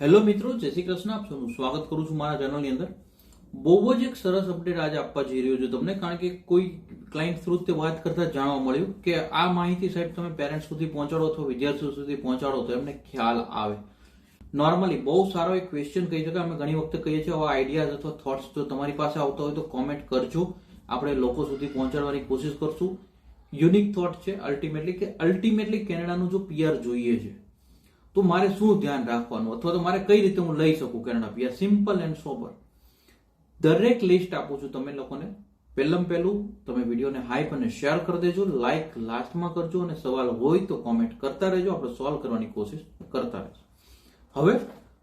Hello મિત્રો, જય શ્રી કૃષ્ણ. આપ સૌનું સ્વાગત કરું છું મારા ચેનલની અંદર. બહુ જ એક સરસ અપડેટ આજે આપવા જઈ રહ્યો છું તમને, કારણ કે કોઈ ક્લાયન્ટ થ્રુ તે વાત કરતા જાણવા મળ્યું કે આ માહિતી સાહેબ તમે પેરેન્ટ્સ સુધી પહોંચાડો અથવા વિદ્યાર્થીઓ સુધી પહોંચાડો તો એમને ખ્યાલ આવે. નોર્મલી બહુ સારો એક ક્વેશ્ચન કહી શકાય. અમે ઘણી વખતે કહીએ છીએ આવા આઈડિયાઝ અથવા થોટ્સ જો તમારી પાસે આવતા હોય તો કોમેન્ટ કરજો. આપણે લોકો સુધી પહોંચાડવાની કોશિશ કરશું. યુનિક થોટ છે અલ્ટિમેટલી કેનેડાનું જો પીઆર જોઈએ છે તો મારે શું ધ્યાન રાખવાનું અથવા તો મારે કઈ રીતે હું લઈ શકું Canada PR. Simple and sober દરેક લિસ્ટ આપું છું તમે લોકોને. પહેલું તમે વિડીયોને હાઈપ અને શેર કરી દેજો, લાઈક લાસ્ટમાં કરજો અને સવાલ હોય તો કોમેન્ટ કરતા રહેજો. આપણે સોલ્વ કરવાની કોશિશ કરતા રહેજો. હવે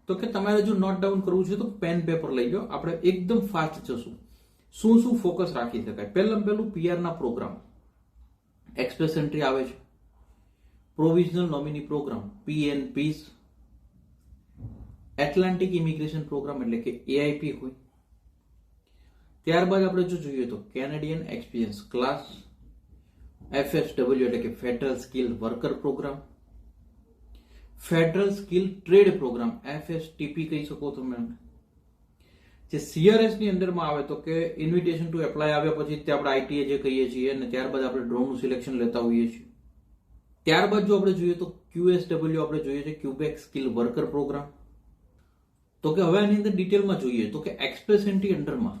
તો કે તમારે જો નોટ ડાઉન કરવું છે તો પેન પેપર લઈ જાઓ. આપણે એકદમ ફાસ્ટ જશું. શું ફોકસ રાખી શકાય. પહેલું પીઆરના પ્રોગ્રામ. એક્સપ્રેસ એન્ટ્રી આવે છે, provincial nominee program PNPs, Atlantic immigration program એટલે કે AIP હોય. ત્યારબાદ આપણે જો જોઈએ તો કેનેડિયન એક્સપિરિયન્સ ક્લાસ, FSW એટલે કે federal skill worker program, federal skill trade program FSTP કહી શકો તમે. જે CRS ની અંદરમાં આવે તો કે ઇન્વિટેશન ટુ એપ્લાય આવ્યા પછી તે આપણે ITA જે કહીએ છીએ અને ત્યારબાદ આપણે ડ્રોનું સિલેક્શન લેતા હોઈએ છીએ. ત્યારબાદ જો આપણે જોઈએ તો QSW આપણે જોઈએ છે ક્યુબેક સ્કિલ વર્કર પ્રોગ્રામ. તો કે હવે આની અંદર ડિટેલમાં જોઈએ તો કે એક્સપ્રેસ એન્ટ્રી અંડરમાં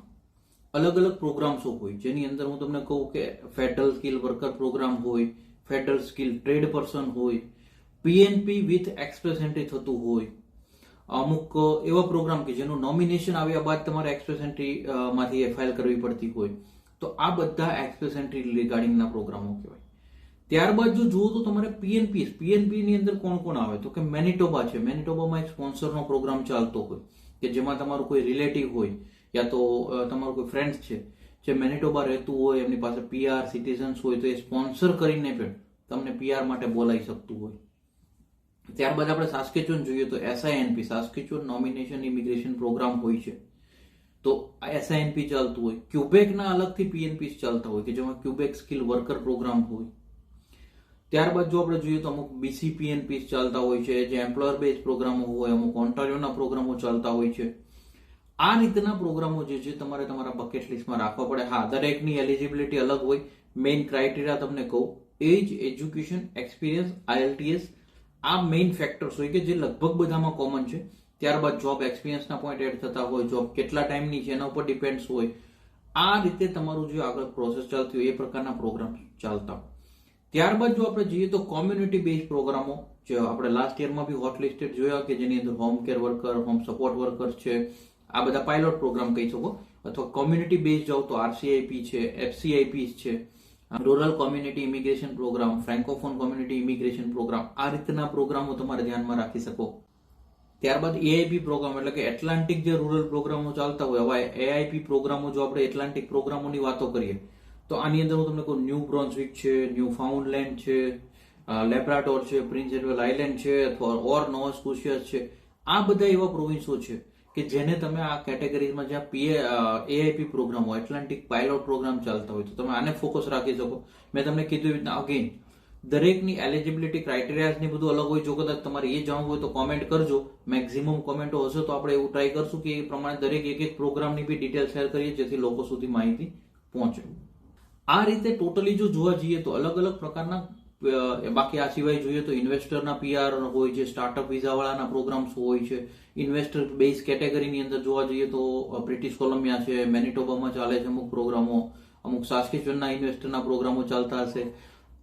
અલગ પ્રોગ્રામ્સો હોય, જેની અંદર હું તમને કહું કે ફેડરલ સ્કિલ વર્કર પ્રોગ્રામ હોય, ફેડરલ સ્કિલ ટ્રેડ પર્સન હોય, PNP વિથ એક્સપ્રેસ એન્ટ્રી થતું હોય, અમુક એવા પ્રોગ્રામ કે જેનું નોમિનેશન આવ્યા બાદ તમારે એક્સપ્રેસ એન્ટ્રી માંથી ફાઇલ કરવી પડતી હોય. તો આ બધા એક્સપ્રેસ એન્ટ્રી રિગાર્ડિંગના પ્રોગ્રામો કહેવાય. ત્યારબાદ જો જુઓ તો તમારે PNP ની અંદર કોણ આવે તો કે મેનિટોબા છે. મેનિટોબામાં એક સ્પોન્સરનો પ્રોગ્રામ ચાલતો હોય કે જેમાં તમારું કોઈ રિલેટિવ હોય યા તો તમારું કોઈ ફ્રેન્ડ છે જે મેનિટોબા રહેતું હોય, એમની પાસે PR સિટીઝન્સ હોય તો એ સ્પોન્સર કરીને પણ તમને PR માટે બોલાવી શકતું હોય. ત્યારબાદ આપણે સાસ્કેચુઅન જોઈએ તો SINP સાસ્કેચુઅન નોમિનેશન ઇમિગ્રેશન પ્રોગ્રામ હોય છે, તો SINP ચાલતું હોય. ક્યુબેકના અલગથી PNPs ચાલતા હોય કે જેમાં ક્યુબેક સ્કિલ વર્કર પ્રોગ્રામ હોય. ત્યારબાદ જો આપણે જોઈએ તો અમુક BCPNPs ચાલતા હોય છે, જે એમ્પ્લોયર બેઝ પ્રોગ્રામો હોય, અમુક ઓન્ટારિયોના પ્રોગ્રામો ચાલતા હોય છે. આ રીતના પ્રોગ્રામો જે છે તમારે તમારા બકેટ લિસ્ટમાં રાખવા પડે. હા, દરેકની એલિજિબિલિટી અલગ હોય. મેઇન ક્રાઇટેરિયા તમને કહું, એજ, એજ્યુકેશન, એક્સપિરિયન્સ, IELTS આ મેઇન ફેક્ટર્સ હોય કે જે લગભગ બધામાં કોમન છે. ત્યારબાદ જોબ એક્સપિરિયન્સના પોઈન્ટ એડ થતા હોય, જોબ કેટલા ટાઈમની છે એના ઉપર ડિપેન્ડ્સ હોય. આ રીતે તમારું જે આગળ પ્રોસેસ ચાલતી હોય એ પ્રકારના પ્રોગ્રામ ચાલતા હોય. ત્યારબાદ જો આપણે જોઈએ તો કોમ્યુનિટી બેઝ પ્રોગ્રામો, જે આપણે લાસ્ટ યરમાં બી હોટ લિસ્ટેડ જોયા કે જેની અંદર home care worker, home support worker છે, આ બધા પાયલોટ પ્રોગ્રામ કહી શકો. અથવા કોમ્યુનિટી બેઝ જાઓ તો RCIP છે, FCIPs છે, rural community immigration programme, francophone community immigration programme. આ રીતના પ્રોગ્રામો તમારે ધ્યાનમાં રાખી શકો. ત્યારબાદ AIP પ્રોગ્રામ એટલે કે એટલાન્ટિક જે રૂરલ પ્રોગ્રામો ચાલતા હોય. હવે AIP પ્રોગ્રામો જો આપણે એટલાન્ટિક પ્રોગ્રામોની વાતો કરીએ તો આની અંદર હું તમને કહું, ન્યૂ બ્રોન્ઝવિક છે, ન્યૂ ફાઉન્ડલેન્ડ છે, લેબ્રાડોર છે, પ્રિન્સ એડવર્ડ આઇલેન્ડ છે, અથવા નોવા સ્કોશિયા છે. આ બધા એવા પ્રોવિન્સો છે કે જેને તમે આ કેટેગરીમાં જ્યાં AIP પ્રોગ્રામ હોય, એટલાન્ટિક પાયલોટ પ્રોગ્રામ ચાલતા હોય, તો તમે આને ફોકસ રાખી શકો. મેં તમને કીધું એવી રીતના અગેન દરેકની એલિજિબિલિટી ક્રાઇટેરિયા ને બધું અલગ હોય. જો કદાચ તમારે એ જાણવું હોય તો કોમેન્ટ કરજો. મેક્સિમમ કોમેન્ટો હશે તો આપણે એવું ટ્રાય કરશું કે એ પ્રમાણે દરેક એક પ્રોગ્રામની બી ડિટેલ શેર કરીએ જેથી લોકો સુધી માહિતી પહોંચે. આ રીતે ટોટલી જો જોવા જઈએ તો અલગ પ્રકારના. બાકી આ સિવાય જોઈએ તો ઇન્વેસ્ટરના PR હોય છે, સ્ટાર્ટઅપ વિઝાવાળાના પ્રોગ્રામ્સ હોય છે. ઇન્વેસ્ટર બેઝ કેટેગરીની અંદર જોવા જઈએ તો બ્રિટિશ કોલંબિયા છે, મેનિટોબામાં ચાલે છે અમુક પ્રોગ્રામો, અમુક સાસ્કેચ્યુઅનના ઇન્વેસ્ટરના પ્રોગ્રામો ચાલતા હશે.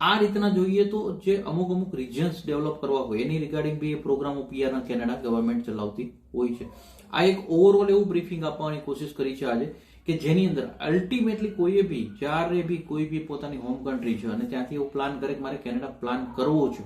આ રીતના જોઈએ તો જે અમુક રિજન્સ ડેવલપ કરવા હોય એની રિગાર્ડિંગ બી એ પ્રોગ્રામો પીઆરના કેનેડા ગવર્મેન્ટ ચલાવતી હોય છે. આ એક ઓવરઓલ એવું બ્રીફિંગ આપવાની કોશિશ કરી છે આજે કે જેની અંદર અલ્ટિમેટલી કોઈએ બી જ્યારે બી કોઈ બી પોતાની હોમ કન્ટ્રી છે અને ત્યાંથી એવું પ્લાન કરે કે મારે કેનેડા પ્લાન કરવો છે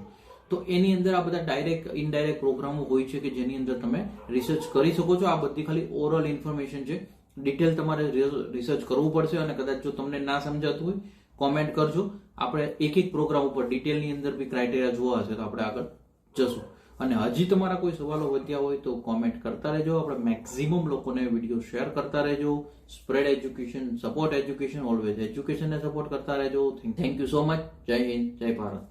તો એની અંદર આ બધા ડાયરેક્ટ ઇનડાયરેક્ટ પ્રોગ્રામો હોય છે કે જેની અંદર તમે રિસર્ચ કરી શકો છો. આ બધી ખાલી ઓવરઓલ ઇન્ફોર્મેશન છે. ડિટેલ તમારે રિસર્ચ કરવું પડશે અને કદાચ જો તમને ના સમજાતું હોય કોમેન્ટ કરજો. આપણે એક પ્રોગ્રામ ઉપર ડિટેલની અંદર બી ક્રાઇટેરિયા જોવા હશે તો આપણે આગળ જશું. અને હજી તમારા કોઈ સવાલો વધ્યા હોય તો કોમેન્ટ કરતા રહેજો. આપણે મેક્સિમમ લોકોને વિડીયો શેર કરતા રહેજો. Spread education, support education, always એજ્યુકેશનને સપોર્ટ કરતા રહેજો. Thank you so much. Jai Hind, જય ભારત.